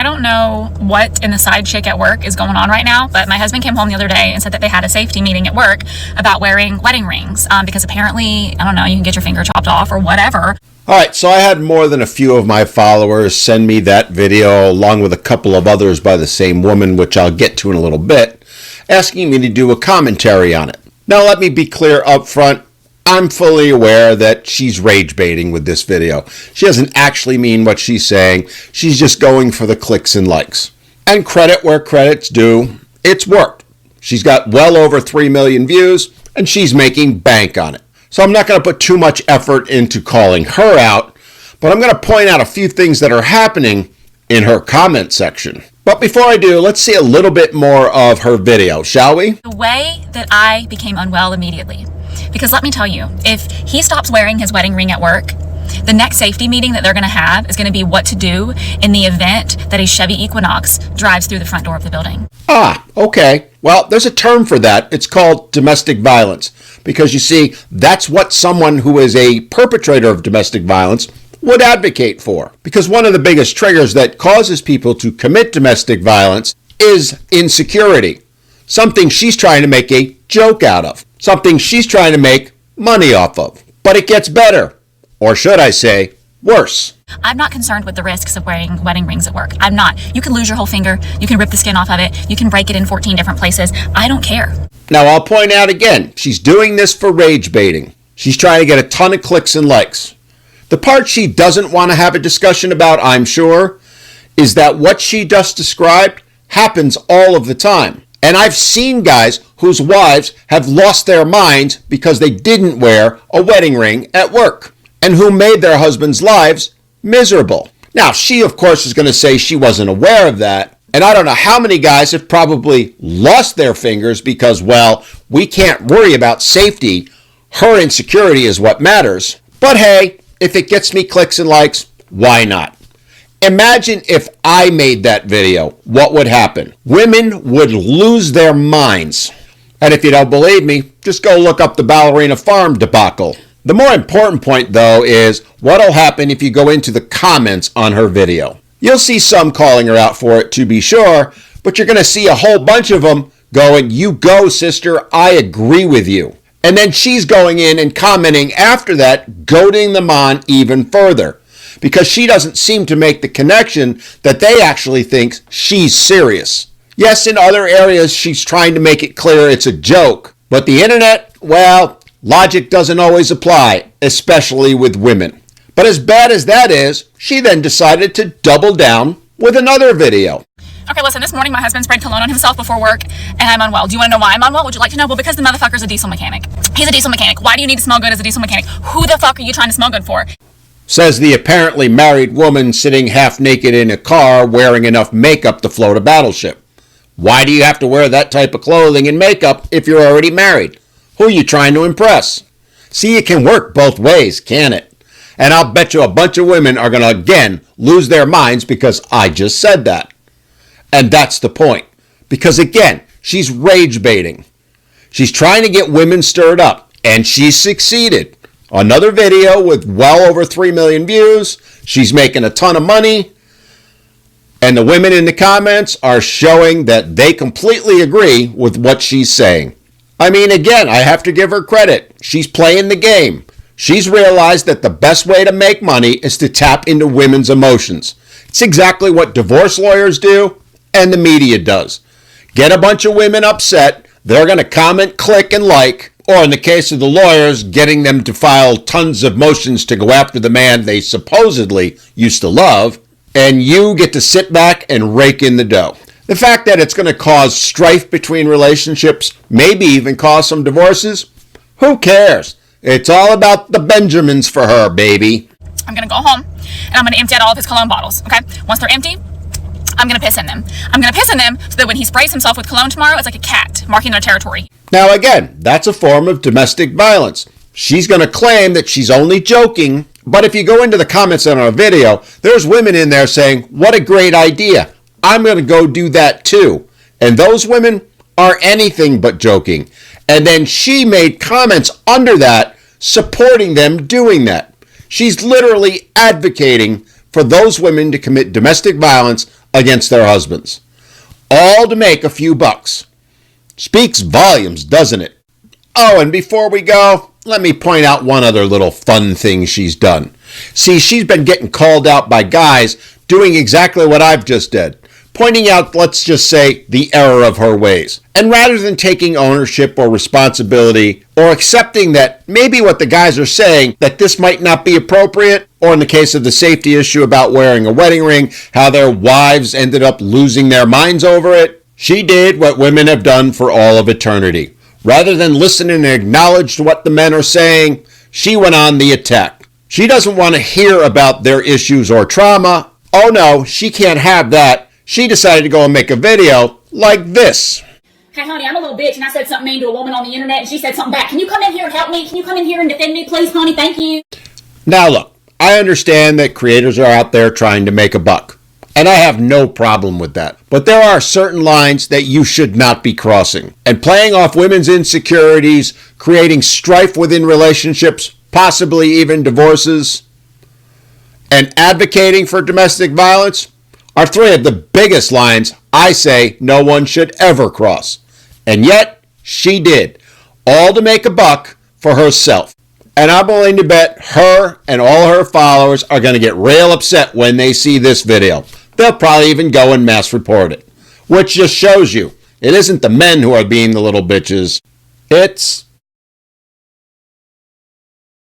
I don't know what in the side chick at work is going on right now, but my husband came home the other day and said that they had a safety meeting at work about wearing wedding rings because apparently, I don't know, you can get your finger chopped off or whatever. All right, so I had more than a few of my followers send me that video along with a couple of others by the same woman, which I'll get to in a little bit, asking me to do a commentary on it. Now, let me be clear up front. I'm fully aware that she's rage baiting with this video. She doesn't actually mean what she's saying. She's just going for the clicks and likes. And credit where credit's due, it's worked. She's got well over 3 million views, and she's making bank on it. So I'm not going to put too much effort into calling her out, but I'm going to point out a few things that are happening in her comment section. But before I do, let's see a little bit more of her video, shall we? The way that I became unwell immediately. Because let me tell you, if he stops wearing his wedding ring at work, the next safety meeting that they're going to have is going to be what to do in the event that a Chevy Equinox drives through the front door of the building. Ah, okay. Well, there's a term for that. It's called domestic violence. Because you see, that's what someone who is a perpetrator of domestic violence would advocate for. Because one of the biggest triggers that causes people to commit domestic violence is insecurity. Something she's trying to make a joke out of. Something she's trying to make money off of. But it gets better. Or should I say, worse. I'm not concerned with the risks of wearing wedding rings at work. I'm not. You can lose your whole finger. You can rip the skin off of it. You can break it in 14 different places. I don't care. Now, I'll point out again, she's doing this for rage baiting. She's trying to get a ton of clicks and likes. The part she doesn't want to have a discussion about, I'm sure, is that what she just described happens all of the time. And I've seen guys whose wives have lost their minds because they didn't wear a wedding ring at work and who made their husbands' lives miserable. Now, she, of course, is going to say she wasn't aware of that. And I don't know how many guys have probably lost their fingers because, well, we can't worry about safety. Her insecurity is what matters. But hey, if it gets me clicks and likes, why not? Imagine if I made that video, what would happen? Women would lose their minds. And if you don't believe me, just go look up the Ballerina Farm debacle. The more important point, though, is what'll happen if you go into the comments on her video. You'll see some calling her out for it, to be sure, but you're going to see a whole bunch of them going, "You go, sister, I agree with you." And then she's going in and commenting after that, goading them on even further. Because she doesn't seem to make the connection that they actually think she's serious. Yes, in other areas, she's trying to make it clear it's a joke. But the internet, well, logic doesn't always apply, especially with women. But as bad as that is, she then decided to double down with another video. Okay, listen, this morning my husband sprayed cologne on himself before work, and I'm unwell. Do you want to know why I'm unwell? Would you like to know? Well, because the motherfucker's a diesel mechanic. He's a diesel mechanic. Why do you need to smell good as a diesel mechanic? Who the fuck are you trying to smell good for? Says the apparently married woman sitting half naked in a car wearing enough makeup to float a battleship. Why do you have to wear that type of clothing and makeup if you're already married? Who are you trying to impress? See, it can work both ways, can it? And I'll bet you a bunch of women are going to, again, lose their minds because I just said that. And that's the point. Because, again, she's rage baiting. She's trying to get women stirred up, and she's succeeded. Another video with well over 3 million views. She's making a ton of money. And the women in the comments are showing that they completely agree with what she's saying. I mean, again, I have to give her credit. She's playing the game. She's realized that the best way to make money is to tap into women's emotions. It's exactly what divorce lawyers do and the media does. Get a bunch of women upset. They're going to comment, click, and like. Or in the case of the lawyers, getting them to file tons of motions to go after the man they supposedly used to love, and you get to sit back and rake in the dough. The fact that it's going to cause strife between relationships, maybe even cause some divorces, who cares? It's all about the Benjamins for her, baby. I'm going to go home, and I'm going to empty out all of his cologne bottles, okay? Once they're empty, I'm going to piss in them. I'm going to piss in them so that when he sprays himself with cologne tomorrow, it's like a cat marking their territory. Now again, that's a form of domestic violence. She's going to claim that she's only joking, but if you go into the comments on our video, there's women in there saying, "What a great idea. I'm going to go do that too." And those women are anything but joking. And then she made comments under that supporting them doing that. She's literally advocating for those women to commit domestic violence against their husbands. All to make a few bucks. Speaks volumes, doesn't it? Oh, and before we go, let me point out one other little fun thing she's done. See, she's been getting called out by guys doing exactly what I've just did, pointing out, let's just say, the error of her ways. And rather than taking ownership or responsibility or accepting that maybe what the guys are saying, that this might not be appropriate, or in the case of the safety issue about wearing a wedding ring, how their wives ended up losing their minds over it, she did what women have done for all of eternity. Rather than listen and acknowledge what the men are saying, she went on the attack. She doesn't want to hear about their issues or trauma. Oh no, she can't have that. She decided to go and make a video like this. Hey, honey, I'm a little bitch and I said something mean to a woman on the internet and she said something back. Can you come in here and help me? Can you come in here and defend me, please, honey? Thank you. Now look, I understand that creators are out there trying to make a buck, and I have no problem with that. But there are certain lines that you should not be crossing. And playing off women's insecurities, creating strife within relationships, possibly even divorces, and advocating for domestic violence are three of the biggest lines I say no one should ever cross. And yet, she did, all to make a buck for herself. And I'm willing to bet her and all her followers are going to get real upset when they see this video. They'll probably even go and mass report it. Which just shows you, it isn't the men who are being the little bitches. It's